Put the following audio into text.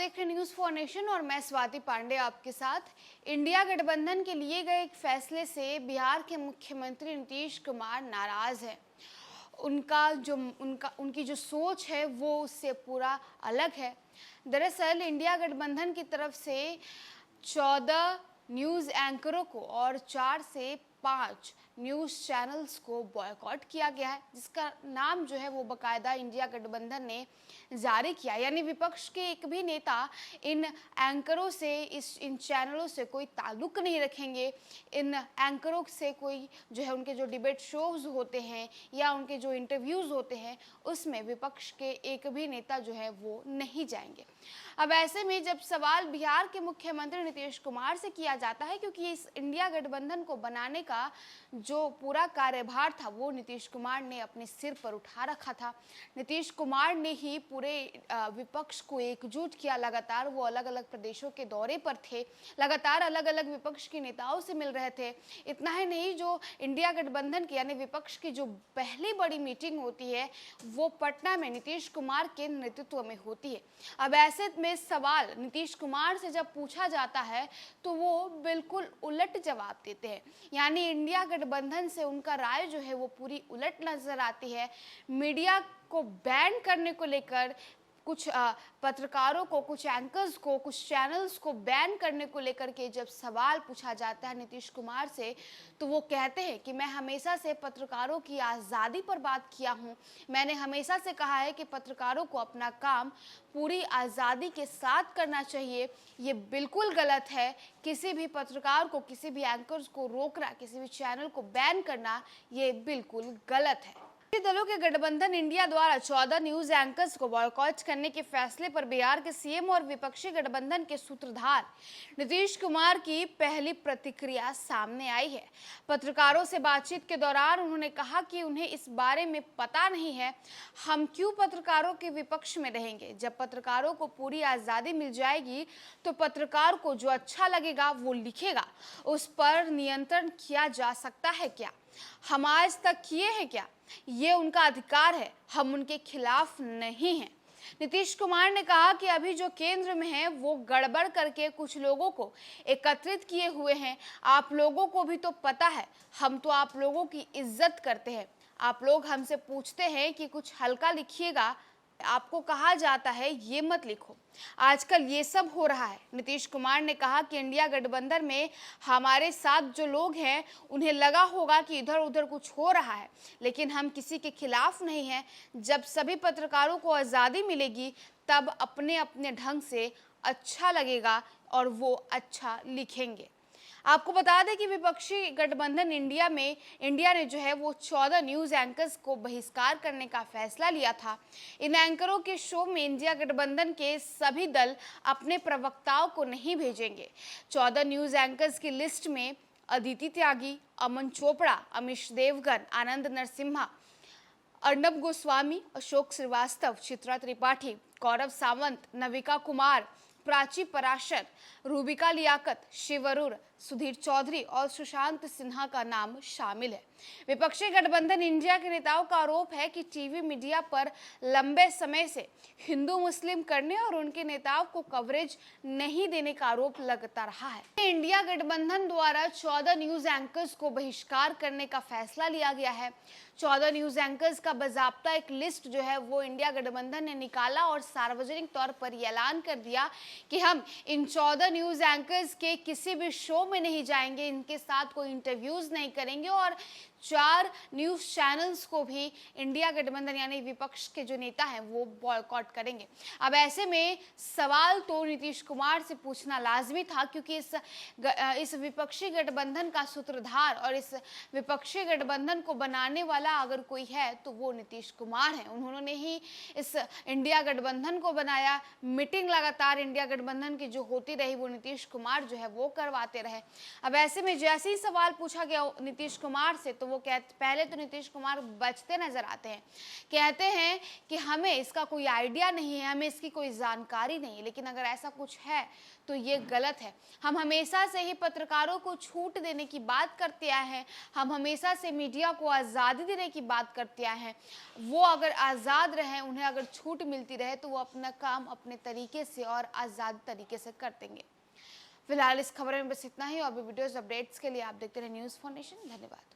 देख रहे news for nation और मैं स्वाति पांडे आपके साथ। इंडिया गठबंधन के लिए गए एक फैसले से बिहार के मुख्यमंत्री नीतीश कुमार नाराज हैं। उनकी जो सोच है वो उससे पूरा अलग है। दरअसल इंडिया गठबंधन की तरफ से 14 न्यूज़ एंकरों को और 4 से 5 न्यूज़ चैनल्स को बॉयकॉट किया गया है, जिसका नाम जो है वो बाकायदा इंडिया गठबंधन ने जारी किया। यानी विपक्ष के एक भी नेता इन एंकरों से इन चैनलों से कोई ताल्लुक नहीं रखेंगे। इन एंकरों से कोई जो है उनके जो डिबेट शोज होते हैं या उनके जो इंटरव्यूज़ होते हैं उसमें विपक्ष के एक भी नेता जो है वो नहीं जाएंगे। अब ऐसे में जब सवाल बिहार के मुख्यमंत्री नीतीश कुमार से किया जाता है, क्योंकि इस इंडिया गठबंधन को बनाने का जो पूरा कार्यभार था वो नीतीश कुमार ने अपने सिर पर उठा रखा था। नीतीश कुमार ने ही पूरे विपक्ष को एकजुट किया। लगातार वो अलग अलग प्रदेशों के दौरे पर थे, लगातार अलग अलग विपक्ष के नेताओं से मिल रहे थे। इतना ही नहीं, जो इंडिया गठबंधन की यानी विपक्ष की जो पहली बड़ी मीटिंग होती है वो पटना में नीतीश कुमार के नेतृत्व में होती है। अब ऐसे में सवाल नीतीश कुमार से जब पूछा जाता है तो वो बिल्कुल उलट जवाब देते हैं। यानी इंडिया गठबंधन से उनका राय जो है वो पूरी उलट नजर आती है। मीडिया को बैन करने को लेकर कुछ पत्रकारों को, कुछ एंकर्स को, कुछ चैनल्स को बैन करने को लेकर के जब सवाल पूछा जाता है नीतीश कुमार से, तो वो कहते हैं कि मैं हमेशा से पत्रकारों की आज़ादी पर बात किया हूँ। मैंने हमेशा से कहा है कि पत्रकारों को अपना काम पूरी आज़ादी के साथ करना चाहिए। ये बिल्कुल गलत है। किसी भी पत्रकार को, किसी भी एंकर्स को रोकना, किसी भी चैनल को बैन करना, ये बिल्कुल गलत है। दलों के गठबंधन इंडिया द्वारा 14 न्यूज एंकर्स को बॉयकॉट करने के फैसले पर बिहार के सीएम और विपक्षी गठबंधन के सूत्रधार नीतीश कुमार की पहली प्रतिक्रिया सामने आई है। पत्रकारों से बातचीत के दौरान उन्होंने कहा कि उन्हें इस बारे में पता नहीं है। हम क्यों पत्रकारों के विपक्ष में रहेंगे? जब पत्रकारों को पूरी आज़ादी मिल जाएगी तो पत्रकार को जो अच्छा लगेगा वो लिखेगा। उस पर नियंत्रण किया जा सकता है क्या? हम आज तक किए हैं क्या? ये उनका अधिकार है, हम उनके खिलाफ नहीं हैं। नीतीश कुमार ने कहा कि अभी जो केंद्र में है वो गड़बड़ करके कुछ लोगों को एकत्रित किए हुए हैं। आप लोगों को भी तो पता है, हम तो आप लोगों की इज्जत करते हैं। आप लोग हमसे पूछते हैं कि कुछ हल्का लिखिएगा, आपको कहा जाता है ये मत लिखो। आजकल ये सब हो रहा है। नीतीश कुमार ने कहा कि इंडिया गठबंधन में हमारे साथ जो लोग हैं उन्हें लगा होगा कि इधर उधर कुछ हो रहा है, लेकिन हम किसी के खिलाफ नहीं हैं। जब सभी पत्रकारों को आज़ादी मिलेगी तब अपने अपने ढंग से अच्छा लगेगा और वो अच्छा लिखेंगे। आपको बता दें कि विपक्षी गठबंधन इंडिया ने जो है वो 14 न्यूज़ एंकर्स को बहिष्कार करने का फैसला लिया था। इन एंकरों के शो में इंडिया गठबंधन के सभी दल अपने प्रवक्ताओं को नहीं भेजेंगे। 14 न्यूज़ एंकर्स की लिस्ट में अदिति त्यागी, अमन चोपड़ा, अमीश देवगन, आनंद नरसिम्हा, अर्नब गोस्वामी, अशोक श्रीवास्तव, चित्रा त्रिपाठी, गौरव सावंत, नविका कुमार, प्राची पराशर, रूबिका लियाकत, शिव अरोड़, सुधीर चौधरी और सुशांत सिन्हा का नाम शामिल है। विपक्षी गठबंधन इंडिया के नेताओं का आरोप है कि टीवी मीडिया पर लंबे समय से हिंदू मुस्लिम करने और उनके नेताओं को कवरेज नहीं देने का आरोप लगता रहा है। इंडिया गठबंधन द्वारा 14 न्यूज एंकर्स को बहिष्कार करने का फैसला लिया गया है। 14 न्यूज एंकर्स का बाकायदा एक लिस्ट जो है वो इंडिया गठबंधन ने निकाला और सार्वजनिक तौर पर यह ऐलान कर दिया कि हम इन 14 न्यूज एंकर्स के किसी भी शो में नहीं जाएंगे, इनके साथ कोई इंटरव्यूज नहीं करेंगे और 4 न्यूज चैनल्स को भी इंडिया गठबंधन यानी विपक्ष के जो नेता हैं वो बॉयकॉट करेंगे। अब ऐसे में सवाल तो नीतीश कुमार से पूछना लाजमी था, क्योंकि इस विपक्षी गठबंधन का सूत्रधार और इस विपक्षी गठबंधन को बनाने वाला अगर कोई है तो वो नीतीश कुमार है। उन्होंने ही इस इंडिया गठबंधन को बनाया। मीटिंग लगातार इंडिया गठबंधन की जो होती रही वो नीतीश कुमार जो है वो करवाते रहे। अब ऐसे में जैसे ही सवाल पूछा गया नीतीश कुमार से तो तो वो पहले तो नीतीश कुमार बचते नजर आते हैं, कहते हैं कि हमें इसका कोई आइडिया नहीं है, हमें इसकी कोई जानकारी नहीं है। लेकिन अगर ऐसा कुछ है तो ये गलत है। हम हमेशा से ही पत्रकारों को छूट देने की बात करते आए हैं, हम हमेशा से मीडिया को आज़ादी देने की बात करते आए हैं। वो अगर आज़ाद रहें, उन्हें अगर छूट मिलती रहे तो वो अपना काम अपने तरीके से और आज़ाद तरीके से कर देंगे। फिलहाल इस खबर में बस इतना ही। और भी वीडियोस अपडेट्स के लिए आप देखते रहे न्यूज़ फाउंडेशन। धन्यवाद।